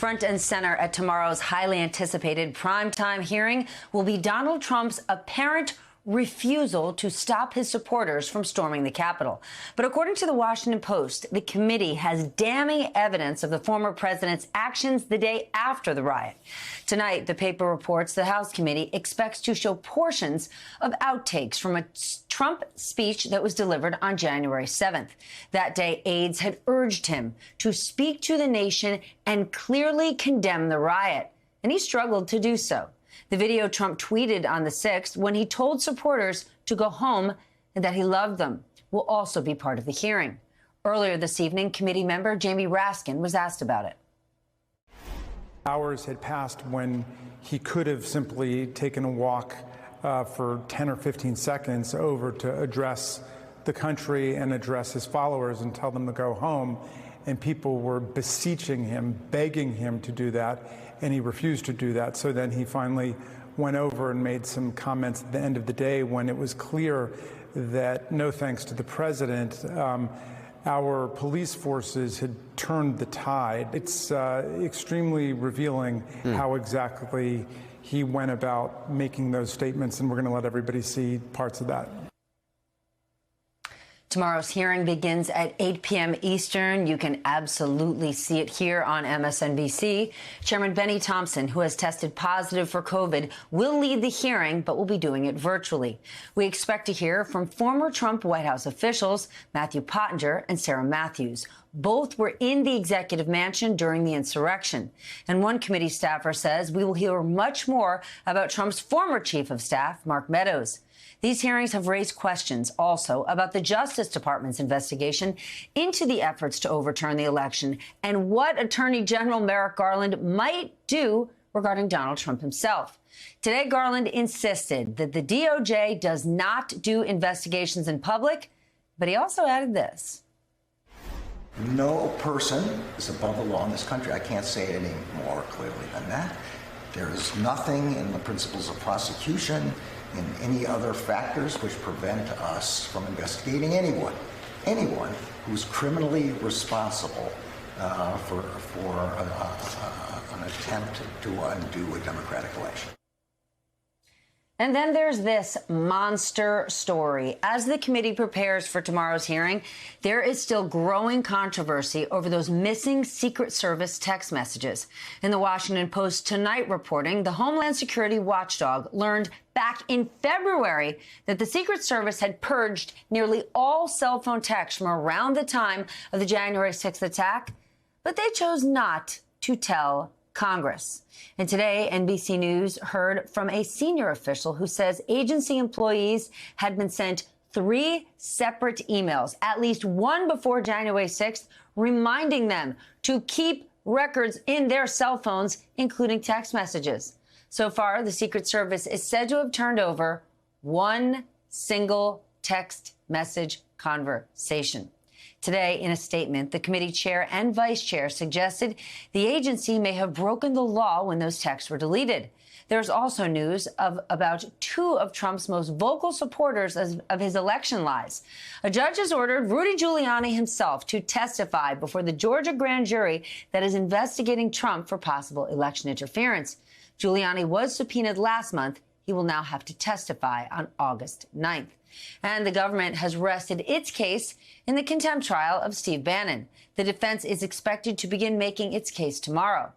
Front and center at tomorrow's highly anticipated primetime hearing will be Donald Trump's apparent refusal to stop his supporters from storming the Capitol. But according to the Washington Post, the committee has damning evidence of the former president's actions the day after the riot. Tonight, the paper reports the House committee expects to show portions of outtakes from a Trump speech that was delivered on January 7th. That day, aides had urged him to speak to the nation and clearly condemn the riot, and he struggled to do so. The video Trump tweeted on the 6th when he told supporters to go home and that he loved them will also be part of the hearing. Earlier this evening, committee member Jamie Raskin was asked about it. Hours had passed when he could have simply taken a walk for 10 or 15 seconds over to address the country and address his followers and tell them to go home. And people were beseeching him, begging him to do that, and he refused to do that. So then he finally went over and made some comments at the end of the day when it was clear that, no thanks to the president, our police forces had turned the tide. It's extremely revealing how exactly he went about making those statements, and we're going to let everybody see parts of that. Tomorrow's hearing begins at 8 p.m. Eastern. You can absolutely see it here on MSNBC. Chairman Benny Thompson, who has tested positive for COVID, will lead the hearing, but will be doing it virtually. We expect to hear from former Trump White House officials Matthew Pottinger and Sarah Matthews. Both were in the executive mansion during the insurrection. And one committee staffer says we will hear much more about Trump's former chief of staff, Mark Meadows. These hearings have raised questions also about the Justice Department's investigation into the efforts to overturn the election and what Attorney General Merrick Garland might do regarding Donald Trump himself. Today, Garland insisted that the DOJ does not do investigations in public, but he also added this. No person is above the law in this country. I can't say it any more clearly than that. There is nothing in the principles of prosecution, in any other factors which prevent us from investigating anyone who's criminally responsible for an attempt to undo a democratic election. And then there's this monster story. As the committee prepares for tomorrow's hearing, there is still growing controversy over those missing Secret Service text messages. In the Washington Post tonight reporting, the Homeland Security watchdog learned back in February that the Secret Service had purged nearly all cell phone texts from around the time of the January 6th attack, but they chose not to tell Congress. And today, NBC News heard from a senior official who says agency employees had been sent 3 separate emails, at least one before January 6th, reminding them to keep records in their cell phones, including text messages. So far, the Secret Service is said to have turned over one single text message conversation. Today, in a statement, the committee chair and vice chair suggested the agency may have broken the law when those texts were deleted. There's also news of about 2 of Trump's most vocal supporters of his election lies. A judge has ordered Rudy Giuliani himself to testify before the Georgia grand jury that is investigating Trump for possible election interference. Giuliani was subpoenaed last month. He will now have to testify on August 9th. And the government has rested its case in the contempt trial of Steve Bannon. The defense is expected to begin making its case tomorrow.